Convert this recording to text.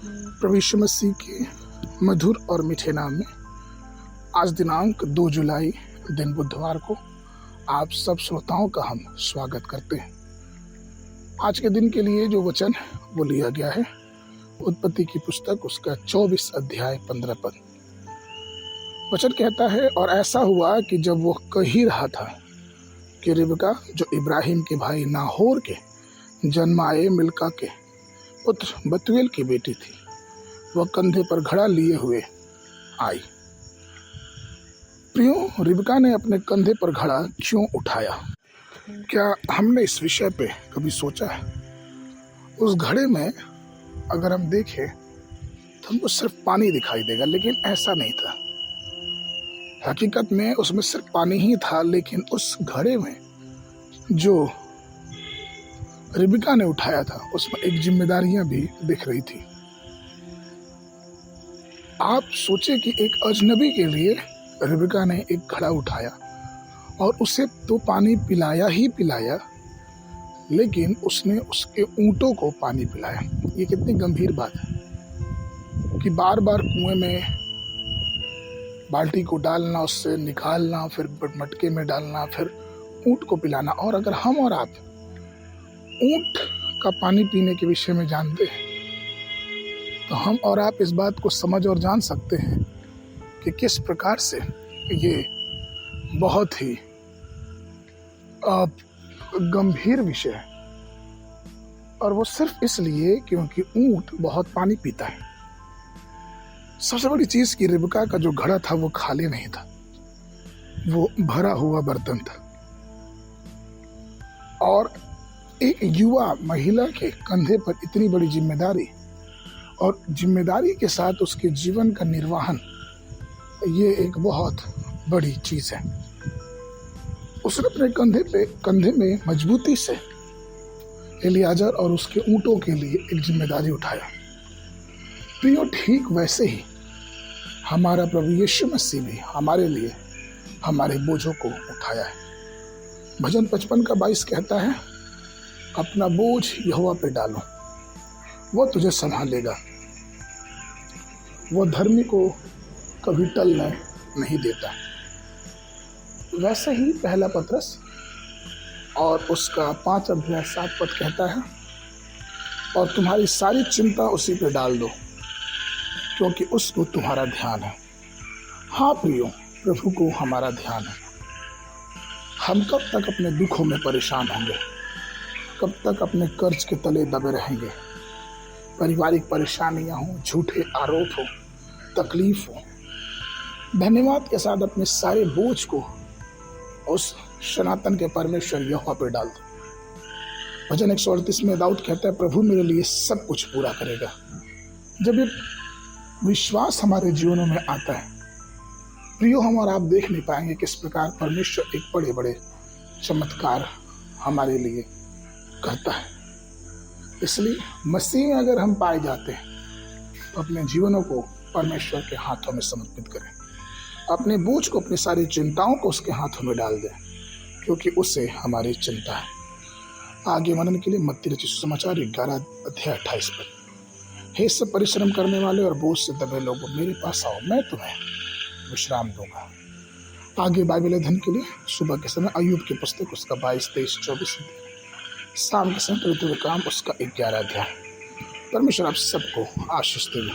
प्रभु यीशु मसीह के मधुर और मीठे नाम में आज दिनांक 2 जुलाई दिन बुधवार को आप सब श्रोताओं का हम स्वागत करते हैं। आज के दिन के लिए जो वचन वो लिया गया है उत्पत्ति की पुस्तक उसका 24 अध्याय 15 पद। वचन कहता है, और ऐसा हुआ कि जब वो कह ही रहा था कि रिबका जो इब्राहिम के भाई नाहोर के जन्माए मिल्का के पुत्र बतूएल की बेटी थी, वह कंधे पर घड़ा लिए हुए आई। प्रियो, रिबका ने अपने कंधे पर घड़ा क्यों उठाया? क्या हमने इस विषय पे कभी सोचा है? उस घड़े में अगर हम देखें तो हमको सिर्फ पानी दिखाई देगा, लेकिन ऐसा नहीं था। हकीकत में उसमें सिर्फ पानी ही था, लेकिन उस घड़े में जो रिबका ने उठाया था उसमें एक जिम्मेदारियां भी दिख रही थी। आप सोचे कि एक अजनबी के लिए रिबका ने एक घड़ा उठाया और उसे तो पानी पिलाया ही पिलाया, लेकिन उसने उसके ऊंटों को पानी पिलाया। ये कितनी गंभीर बात है कि बार बार कुएं में बाल्टी को डालना, उससे निकालना, फिर मटके में डालना, फिर ऊंट को पिलाना। और अगर हम और आप ऊंट का पानी पीने के विषय में जानते हैं तो हम और आप इस बात को समझ और जान सकते हैं कि किस प्रकार से ये बहुत ही गंभीर विषय है। और वो सिर्फ इसलिए क्योंकि ऊंट बहुत पानी पीता है। सबसे बड़ी चीज कि रिबका का जो घड़ा था वो खाली नहीं था, वो भरा हुआ बर्तन था। और एक युवा महिला के कंधे पर इतनी बड़ी जिम्मेदारी और जिम्मेदारी के साथ उसके जीवन का निर्वहन, ये एक बहुत बड़ी चीज है। उसने अपने कंधे में मजबूती से एलियाजर और उसके ऊंटों के लिए एक जिम्मेदारी उठाया। प्रियो, ठीक वैसे ही हमारा प्रभु यीशु मसीह भी हमारे लिए हमारे बोझों को उठाया है। भजन 55 का 22 कहता है, अपना बोझ यहोवा पे डालो, वो तुझे संभालेगा। वो धर्मी को कभी टलने नहीं देता। वैसे ही पहला पत्रस और उसका 5 अध्याय 7 पद कहता है, और तुम्हारी सारी चिंता उसी पे डाल दो, क्योंकि उसको तुम्हारा ध्यान है। हाँ प्रियो, प्रभु को हमारा ध्यान है। हम कब तक अपने दुखों में परेशान होंगे? कब तक अपने कर्ज के तले दबे रहेंगे? पारिवारिक परेशानियां हो, झूठे आरोप हो, तकलीफ हो, धन्यवाद के साथ अपने सारे बोझ को उस सनातन के परमेश्वर यहोवा पर डाल दो। भजन 138 में दाऊद कहता है, प्रभु मेरे लिए सब कुछ पूरा करेगा। जब ये विश्वास हमारे जीवनों में आता है प्रियो, हम और आप देख नहीं पाएंगे किस प्रकार परमेश्वर एक बड़े बड़े चमत्कार हमारे लिए करता है। इसलिए मसीह में अगर हम पाए जाते हैं तो अपने जीवनों को परमेश्वर के हाथों में समर्पित करें। अपने बोझ को, अपनी सारी चिंताओं को उसके हाथों में डाल दें, क्योंकि उससे हमारी चिंता है। आगे मनन के लिए मत्ती रचित सुसमाचार 11 अध्याय 28 पद। हे सब परिश्रम करने वाले और बोझ से दबे लोगों, मेरे पास आओ, मैं तुम्हें विश्राम दूंगा। आगे बाइबल अध्ययन के लिए सुबह के समय अय्यूब की पुस्तक उसका 22, 23, 24, शाम के समय पवित्र काम उसका 11 अध्याय। परमेश्वर आप सबको आशीष देवे।